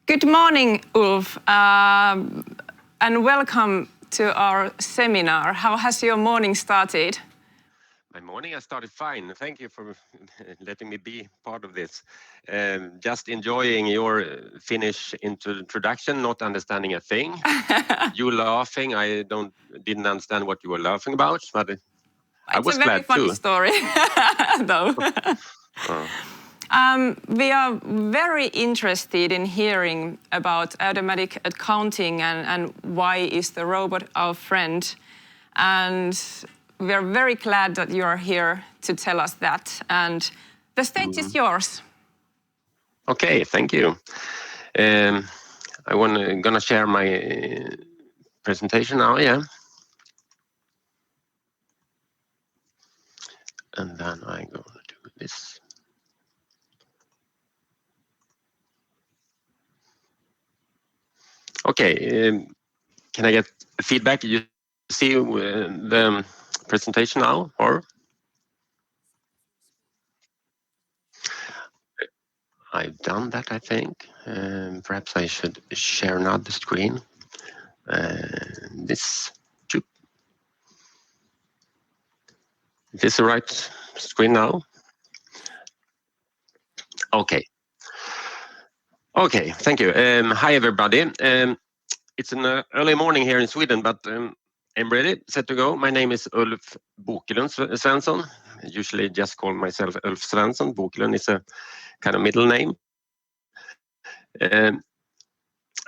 Good morning, Ulf, and welcome to our seminar. How has your morning started? My morning has started fine. Thank you for letting me be part of this. Just enjoying your Finnish introduction, not understanding a thing. You laughing, I didn't understand what you were laughing about, but I was glad too. It's a very funny story, though. We are very interested in hearing about automatic accounting and why is the robot our friend. And we are very glad that you are here to tell us that. And the stage is yours. Okay, thank you. I'm gonna share my presentation now, yeah. And then I'm going to do this. Okay, can I get feedback? You see the presentation now, or? I've done that, I think. Perhaps I should share another screen. This is this the right screen now? Okay. Okay, thank you. Hi, everybody. It's an early morning here in Sweden, but I'm ready, set to go. My name is Ulf Bokelund Svensson. I usually just call myself Ulf Svensson. Bokelund is a kind of middle name. I'm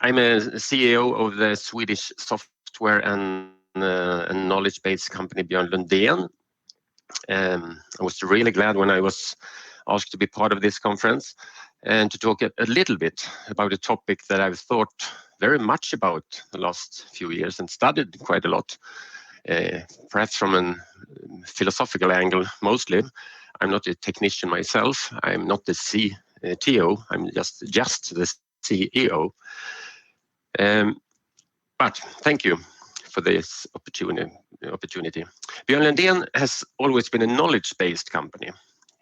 a CEO of the Swedish software and knowledge-based company Björn Lundén. I was really glad when I was asked to be part of this conference and to talk a little bit about a topic that I've thought very much about the last few years and studied quite a lot, perhaps from a philosophical angle mostly. I'm not a technician myself. I'm not the CTO. I'm just the CEO. But thank you for this opportunity. Björn Lundén has always been a knowledge-based company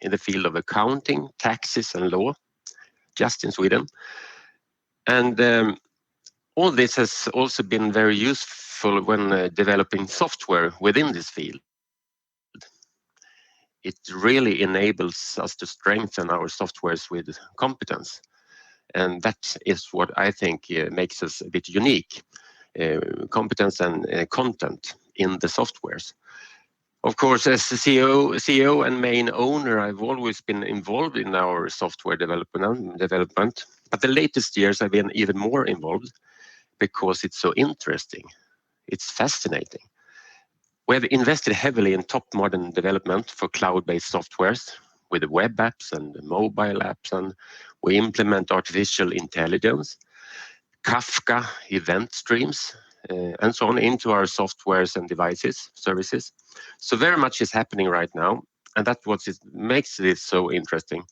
in the field of accounting, taxes and law, just in Sweden. And all this has also been very useful when developing software within this field. It really enables us to strengthen our softwares with competence. And that is what I think makes us a bit unique, competence and content in the softwares. Of course, as the CEO and main owner, I've always been involved in our software development, but the latest years I've been even more involved because it's so interesting. It's fascinating. We have invested heavily in top modern development for cloud-based softwares with the web apps and the mobile apps, and we implement artificial intelligence, Kafka, event streams, and so on into our softwares and devices, services. So very much is happening right now, and that's what makes this so interesting.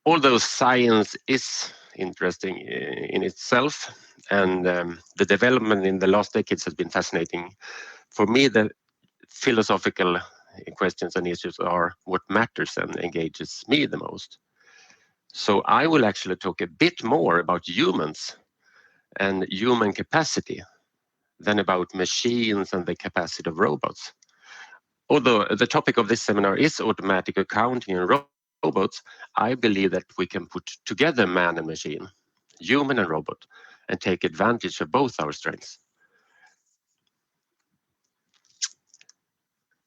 Although science is interesting in itself, and the development in the last decades has been fascinating, for me the philosophical questions and issues are what matters and engages me the most. So I will actually talk a bit more about humans and human capacity than about machines and the capacity of robots. Although the topic of this seminar is automatic accounting and robots, I believe that we can put together man and machine, human and robot, and take advantage of both our strengths.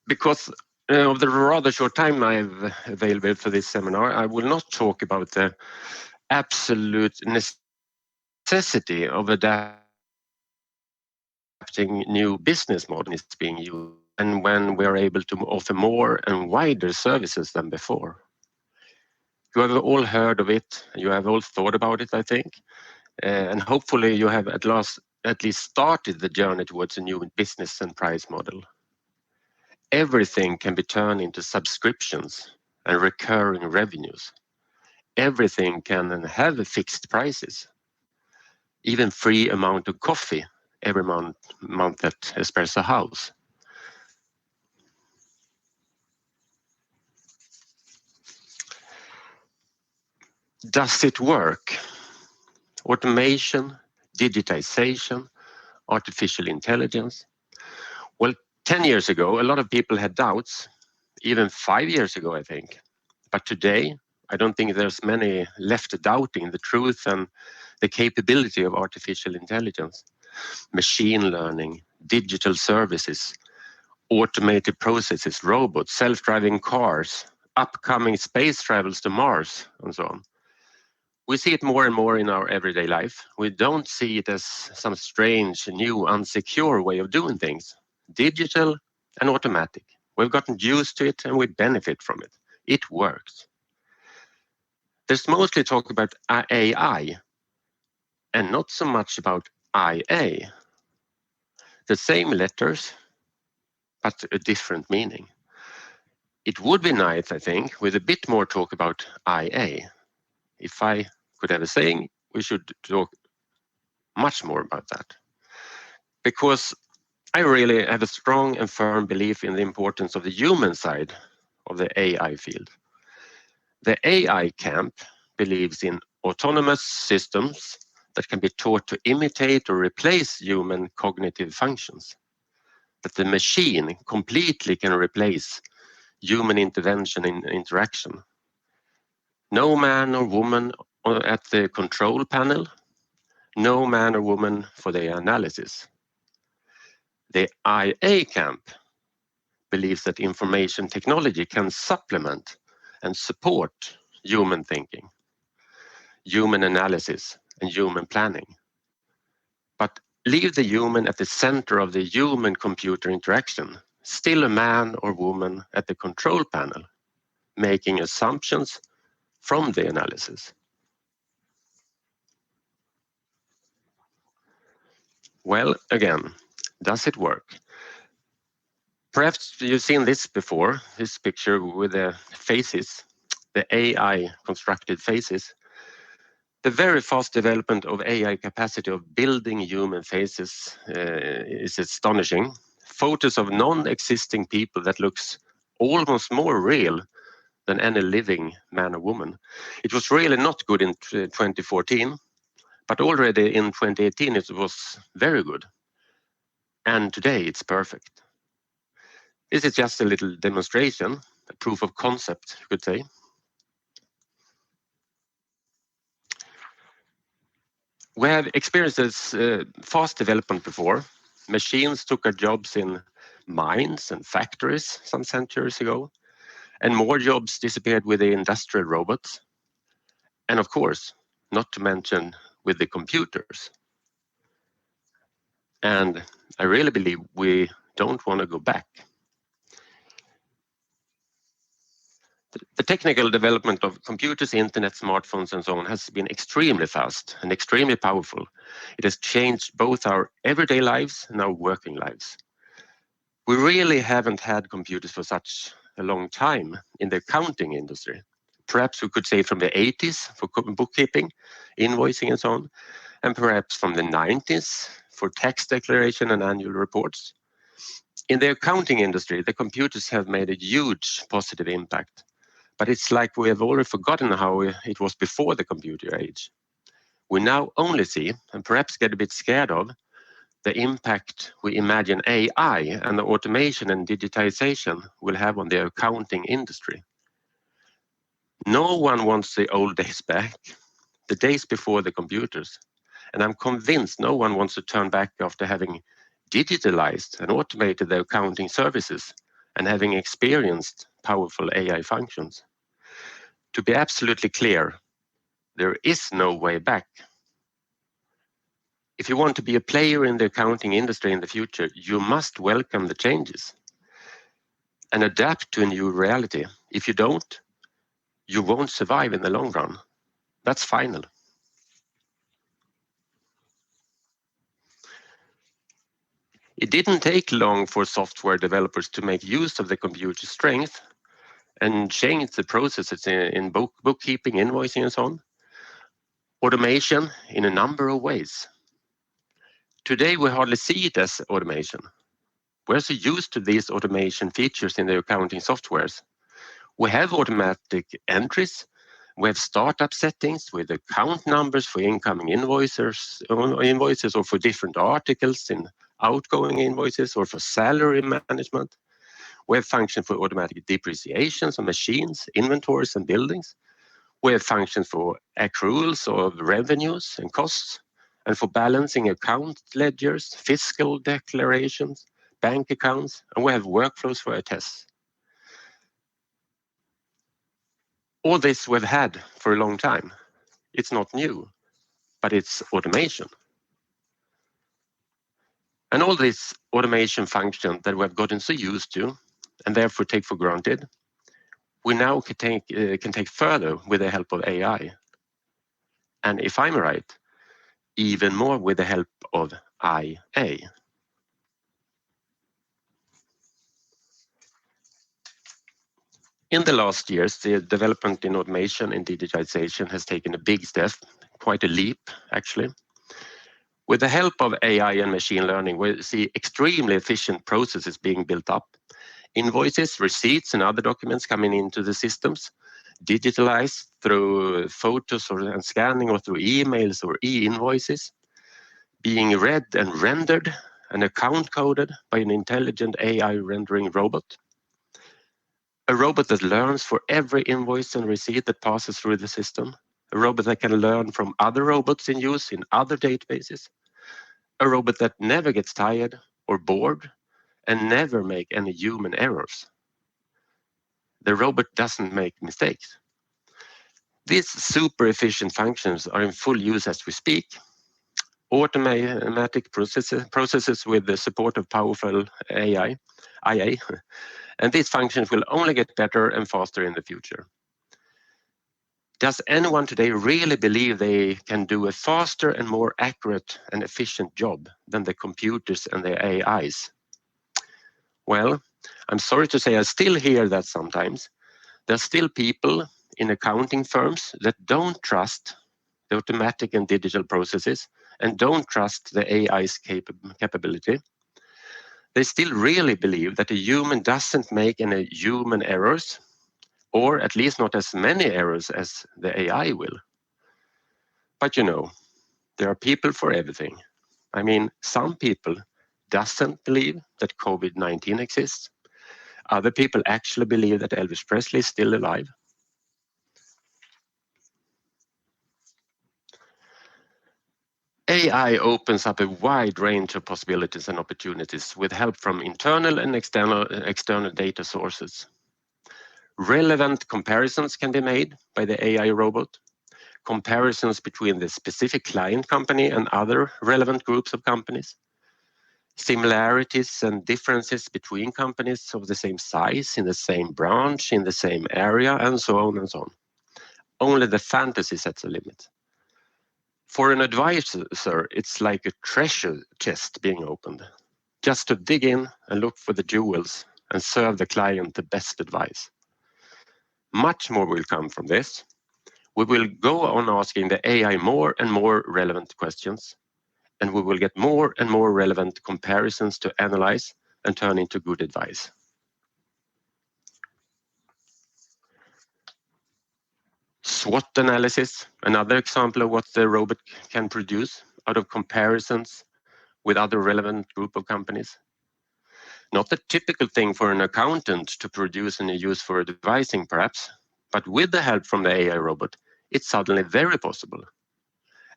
Because of the rather short time I have available for this seminar, I will not talk about the absolute necessity of adapting new business models being used, and when we are able to offer more and wider services than before. You have all heard of it, you have all thought about it, I think, and hopefully you have at least started the journey towards a new business and price model. Everything can be turned into subscriptions and recurring revenues. Everything can have fixed prices, even free amount of coffee every month at Espresso House. Does it work? automation, digitization, artificial intelligence. Well, 10 years ago, a lot of people had doubts, even 5 years ago, I think. But today, I don't think there's many left doubting the truth and the capability of artificial intelligence, machine learning, digital services, automated processes, robots, self-driving cars, upcoming space travels to Mars, and so on. We see it more and more in our everyday life. We don't see it as some strange, new, unsecure way of doing things. Digital and automatic. We've gotten used to it and we benefit from it. It works. There's mostly talk about AI and not so much about IA. The same letters, but a different meaning. It would be nice, I think, with a bit more talk about IA. If I could have a saying, we should talk much more about that. Because I really have a strong and firm belief in the importance of the human side of the AI field. The AI camp believes in autonomous systems that can be taught to imitate or replace human cognitive functions. That the machine completely can replace human intervention in interaction. No man or woman at the control panel, no man or woman for the analysis. The IA camp believes that information technology can supplement and support human thinking, human analysis, and human planning. But leave the human at the center of the human-computer interaction, still a man or woman at the control panel, making assumptions from the analysis. Well, again, does it work? Perhaps you've seen this before, this picture with the faces, the AI constructed faces. The very fast development of AI capacity of building human faces is astonishing. Photos of non-existing people that looks almost more real than any living man or woman. It was really not good in 2014, but already in 2018 it was very good. And today it's perfect. This is just a little demonstration, a proof of concept, you could say. We have experienced this fast development before. Machines took our jobs in mines and factories some centuries ago, and more jobs disappeared with the industrial robots. And of course, not to mention with the computers. And I really believe we don't want to go back. The technical development of computers, internet, smartphones, and so on has been extremely fast and extremely powerful. It has changed both our everyday lives and our working lives. We really haven't had computers for such a long time in the accounting industry. Perhaps we could say from the 80s for bookkeeping, invoicing, and so on, and perhaps from the 90s for tax declaration and annual reports. In the accounting industry, the computers have made a huge positive impact. But it's like we have already forgotten how it was before the computer age. We now only see, and perhaps get a bit scared of, the impact we imagine AI and the automation and digitization will have on the accounting industry. No one wants the old days back, the days before the computers. And I'm convinced no one wants to turn back after having digitalized and automated the accounting services and having experienced powerful AI functions. To be absolutely clear, there is no way back. If you want to be a player in the accounting industry in the future, you must welcome the changes and adapt to a new reality. If you don't, you won't survive in the long run. That's final. It didn't take long for software developers to make use of the computer's strength and change the processes in bookkeeping, invoicing, and so on. Automation in a number of ways. Today, we hardly see it as automation. We're so used to these automation features in the accounting softwares. We have automatic entries, We have startup settings with account numbers for incoming invoices or for different articles in outgoing invoices or for salary management. We have functions for automatic depreciations on machines, inventories and buildings. We have functions for accruals of revenues and costs and for balancing account ledgers, fiscal declarations, bank accounts, and we have workflows for our tests. All this we've had for a long time. It's not new, but it's automation. And all this automation function that we've gotten so used to and therefore take for granted, we now can take further with the help of AI. And if I'm right, even more with the help of IA. In the last years, the development in automation and digitization has taken a big step, quite a leap actually. With the help of AI and machine learning, we see extremely efficient processes being built up. Invoices, receipts and other documents coming into the systems, digitalized through photos and scanning or through emails or e-invoices, being read and rendered and account coded by an intelligent AI rendering robot. A robot that learns for every invoice and receipt that passes through the system. A robot that can learn from other robots in use in other databases. A robot that never gets tired or bored and never make any human errors. The robot doesn't make mistakes. These super efficient functions are in full use as we speak. Automatic processes with the support of powerful IA, and these functions will only get better and faster in the future. Does anyone today really believe they can do a faster and more accurate and efficient job than the computers and the AIs? Well, I'm sorry to say I still hear that sometimes. There's still people in accounting firms that don't trust the automatic and digital processes and don't trust the AI's capability. They still really believe that a human doesn't make any human errors, or at least not as many errors as the AI will. But you know, there are people for everything. I mean, some people doesn't believe that COVID-19 exists. Other people actually believe that Elvis Presley is still alive. AI opens up a wide range of possibilities and opportunities with help from internal and external data sources. Relevant comparisons can be made by the AI robot. Comparisons between the specific client company and other relevant groups of companies. Similarities and differences between companies of the same size, in the same branch, in the same area, and so on and so on. Only the fantasy sets a limit. For an advisor, it's like a treasure chest being opened, just to dig in and look for the jewels and serve the client the best advice. Much more will come from this. We will go on asking the AI more and more relevant questions, and we will get more and more relevant comparisons to analyze and turn into good advice. SWOT analysis, another example of what the robot can produce out of comparisons with other relevant group of companies. Not the typical thing for an accountant to produce and use for advising perhaps, but with the help from the AI robot, it's suddenly very possible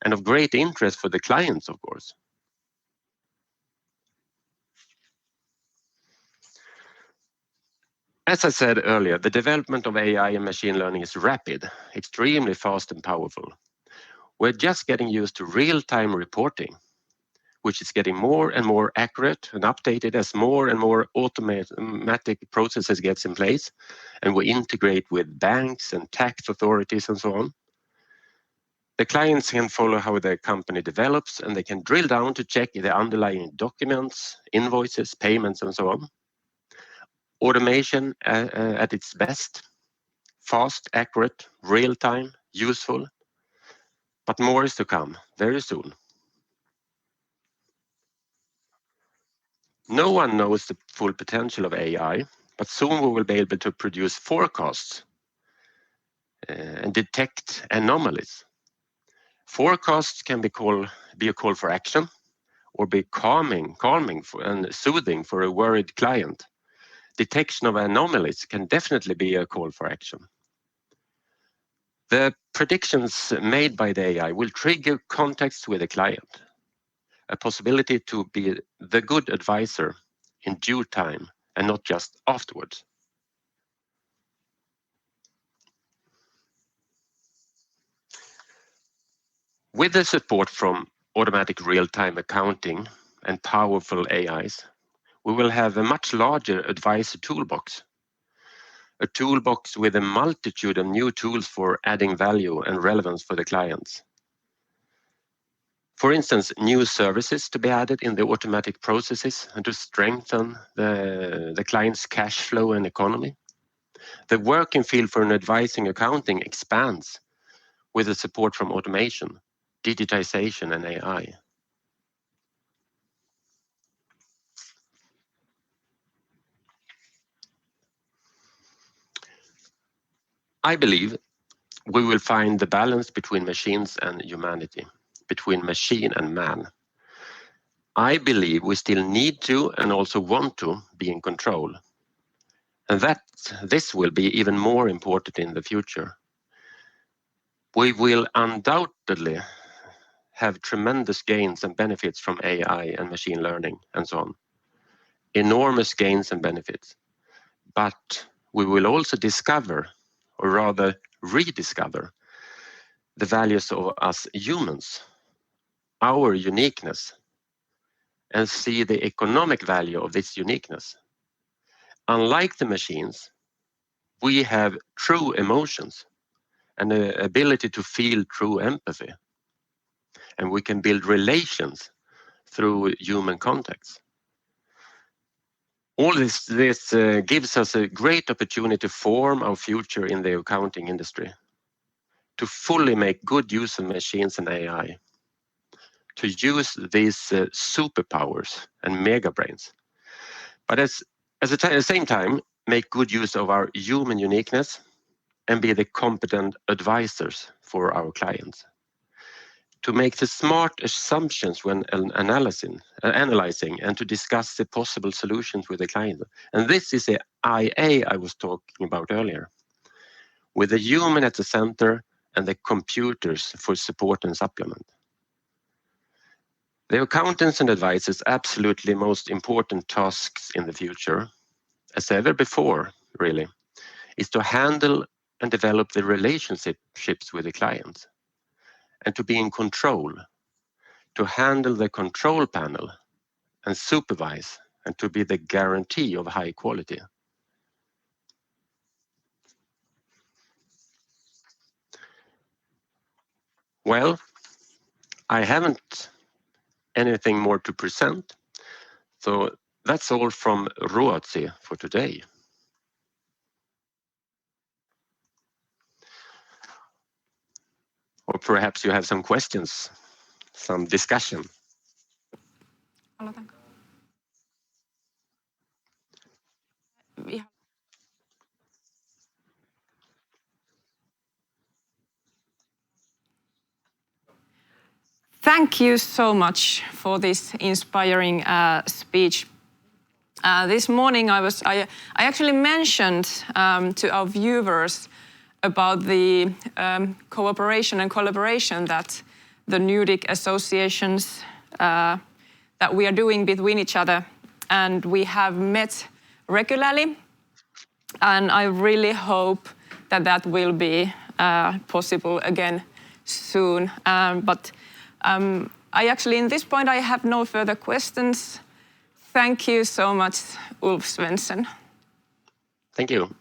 and of great interest for the clients, of course. As I said earlier, the development of AI and machine learning is rapid, extremely fast and powerful. We're just getting used to real-time reporting, which is getting more and more accurate and updated as more and more automatic processes gets in place, and we integrate with banks and tax authorities and so on. The clients can follow how the company develops, and they can drill down to check the underlying documents, invoices, payments, and so on. Automation at its best, fast, accurate, real-time, useful, but more is to come very soon. No one knows the full potential of AI, but soon we will be able to produce forecasts and detect anomalies. Forecasts can be a call for action, or be calming and soothing for a worried client. Detection of anomalies can definitely be a call for action. The predictions made by the AI will trigger contacts with the client, a possibility to be the good advisor in due time and not just afterwards. With the support from automatic real-time accounting and powerful AIs, we will have a much larger advisor toolbox. A toolbox with a multitude of new tools for adding value and relevance for the clients. For instance, new services to be added in the automatic processes and to strengthen the client's cash flow and economy. The working field for an advising accounting expands with the support from automation, digitization, and AI. I believe we will find the balance between machines and humanity, between machine and man. I believe we still need to and also want to be in control, and that this will be even more important in the future. We will undoubtedly have tremendous gains and benefits from AI and machine learning and so on. Enormous gains and benefits. But we will also discover, or rather rediscover, the values of us humans, our uniqueness, and see the economic value of this uniqueness. Unlike the machines, we have true emotions and the ability to feel true empathy. And we can build relations through human contacts. All this gives us a great opportunity to form our future in the accounting industry, to fully make good use of machines and AI, to use these superpowers and mega brains, but at the same time, make good use of our human uniqueness and be the competent advisors for our clients. To make the smart assumptions when analyzing and to discuss the possible solutions with the client. And this is the IA I was talking about earlier, with the human at the center and the computers for support and supplement. The accountants and advisors absolutely most important tasks in the future, as ever before, really, is to handle and develop the relationships with the clients and to be in control, to handle the control panel and supervise and to be the guarantee of high quality. Well, I haven't anything more to present, so that's all from Ruotsi for today. Or perhaps you have some questions, some discussion. Aloitanko? Thank you so much for this inspiring speech. This morning I actually mentioned to our viewers about the cooperation and collaboration that the Nordic associations that we are doing between each other, and we have met regularly, and I really hope that that will be possible again soon. I actually, in this point, I have no further questions. Thank you so much, Ulf Svensson. Thank you.